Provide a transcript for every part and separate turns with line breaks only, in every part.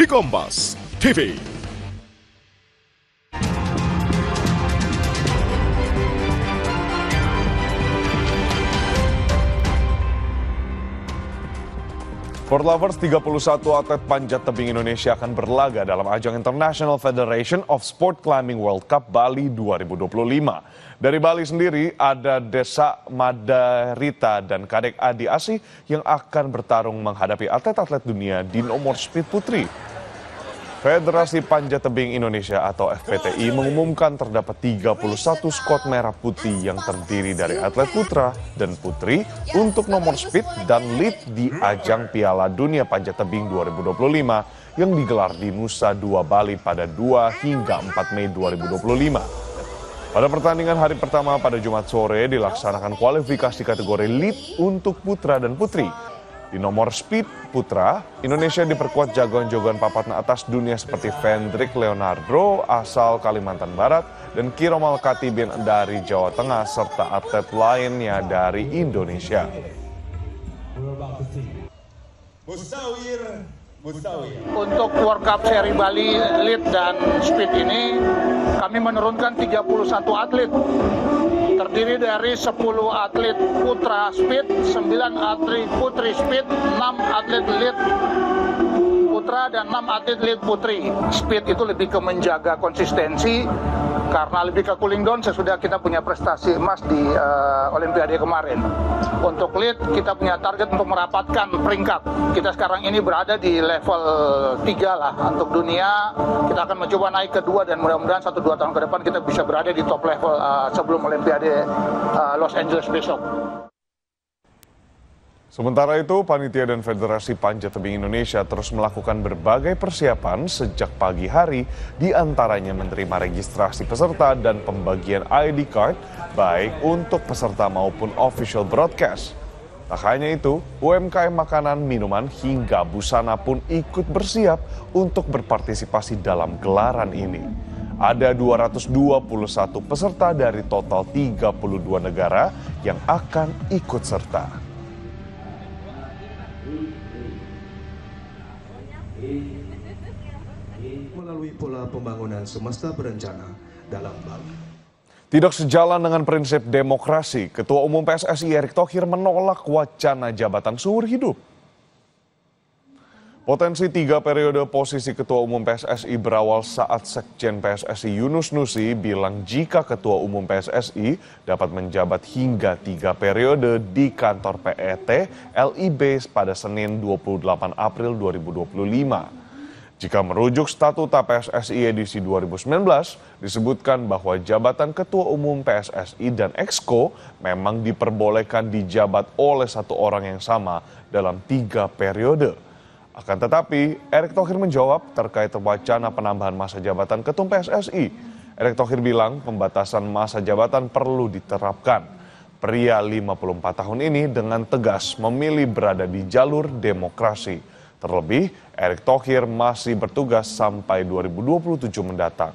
Kompas TV. Sport Lovers, 31 atlet panjat tebing Indonesia akan berlaga dalam ajang International Federation of Sport Climbing World Cup Bali 2025. Dari Bali sendiri ada Desa Madarita dan Kadek Adi Asih yang akan bertarung menghadapi atlet-atlet dunia di nomor speed putri. Federasi Panjat Tebing Indonesia atau FPTI mengumumkan terdapat 31 skot merah putih yang terdiri dari atlet putra dan putri untuk nomor speed dan lead di ajang Piala Dunia Panjat Tebing 2025 yang digelar di Nusa Dua Bali pada 2 hingga 4 Mei 2025. Pada pertandingan hari pertama pada Jumat sore dilaksanakan kualifikasi kategori lead untuk putra dan putri. Di nomor speed putra, Indonesia diperkuat jagoan-jagoan papan atas dunia seperti Vendrik Leonardo asal Kalimantan Barat dan Kiromal Katibin dari Jawa Tengah serta atlet lainnya dari Indonesia.
Untuk World Cup Seri Bali Lead dan Speed ini kami menurunkan 31 atlet. Terdiri dari 10 atlet putra speed, 9 atlet putri speed, 6 atlet lead putra dan 6 atlet lead putri. Speed itu lebih ke menjaga konsistensi karena lebih ke cooling down sesudah kita punya prestasi emas di Olimpiade kemarin. Untuk lead kita punya target untuk merapatkan peringkat. Kita sekarang ini berada di level 3 lah untuk dunia. Kita akan mencoba naik ke 2 dan mudah-mudahan 1-2 tahun ke depan kita bisa berada di top level sebelum Olimpiade Los Angeles besok.
Sementara itu, Panitia dan Federasi Panjat Tebing Indonesia terus melakukan berbagai persiapan sejak pagi hari, di antaranya menerima registrasi peserta dan pembagian ID card, baik untuk peserta maupun official broadcast. Tak hanya itu, UMKM makanan, minuman, hingga busana pun ikut bersiap untuk berpartisipasi dalam gelaran ini. Ada 221 peserta dari total 32 negara yang akan ikut serta.
Melalui pola pembangunan semesta berencana dalam Bali.
Tidak sejalan dengan prinsip demokrasi, Ketua Umum PSSI Erick Thohir menolak wacana jabatan seumur hidup. Potensi 3 periode posisi Ketua Umum PSSI berawal saat Sekjen PSSI Yunus Nusi bilang jika Ketua Umum PSSI dapat menjabat hingga 3 periode di kantor PET LIB pada Senin 28 April 2025. Jika merujuk statuta PSSI edisi 2019, disebutkan bahwa jabatan Ketua Umum PSSI dan Exco memang diperbolehkan dijabat oleh satu orang yang sama dalam 3 periode. Akan tetapi, Erick Thohir menjawab terkait wacana penambahan masa jabatan Ketum PSSI. Erick Thohir bilang pembatasan masa jabatan perlu diterapkan. Pria 54 tahun ini dengan tegas memilih berada di jalur demokrasi. Terlebih, Erick Thohir masih bertugas sampai 2027 mendatang.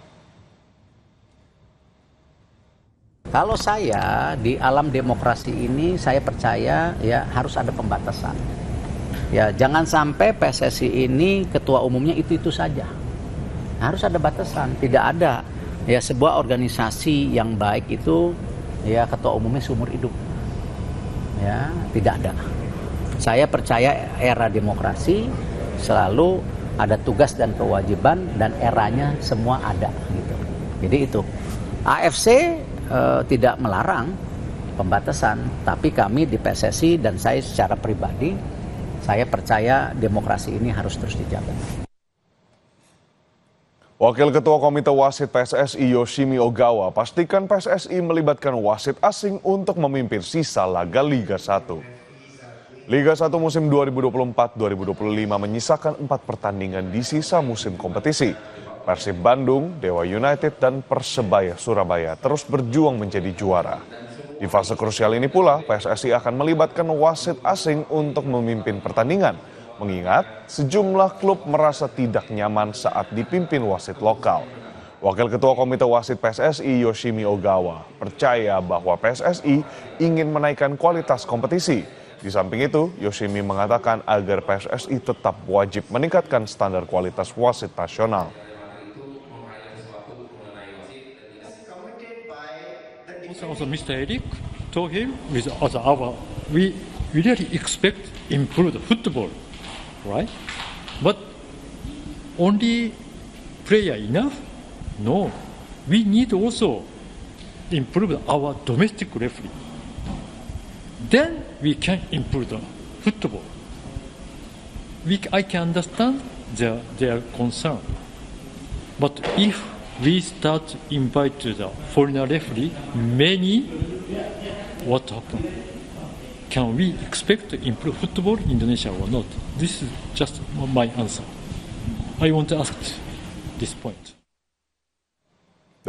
Kalau saya di alam demokrasi ini saya percaya ya harus ada pembatasan. Ya jangan sampai PSSI ini ketua umumnya itu saja. Harus ada batasan. Tidak ada ya sebuah organisasi yang baik itu ya ketua umumnya seumur hidup. Ya tidak ada. Saya percaya era demokrasi selalu ada tugas dan kewajiban dan eranya semua ada gitu. Jadi itu AFC tidak melarang pembatasan, tapi kami di PSSI dan saya secara pribadi saya percaya demokrasi ini harus terus dijaga.
Wakil Ketua Komite Wasit PSSI Yoshimi Ogawa pastikan PSSI melibatkan wasit asing untuk memimpin sisa laga Liga 1. Liga 1 musim 2024-2025 menyisakan 4 pertandingan di sisa musim kompetisi. Persib Bandung, Dewa United, dan Persebaya Surabaya terus berjuang menjadi juara. Di fase krusial ini pula, PSSI akan melibatkan wasit asing untuk memimpin pertandingan, mengingat sejumlah klub merasa tidak nyaman saat dipimpin wasit lokal. Wakil Ketua Komite Wasit PSSI Yoshimi Ogawa percaya bahwa PSSI ingin menaikkan kualitas kompetisi. Di samping itu, Yoshimi mengatakan agar PSSI tetap wajib meningkatkan standar kualitas wasit nasional.
Also, Mr. Eric told him we really expect improved football, right? But only player enough? No, we need also improve our domestic referee. Then we can improve the football. I can understand their concern, but if we start to invite the foreign referee, what happen? Can we expect to improve football in Indonesia or not? This is just my answer. I want to ask this point.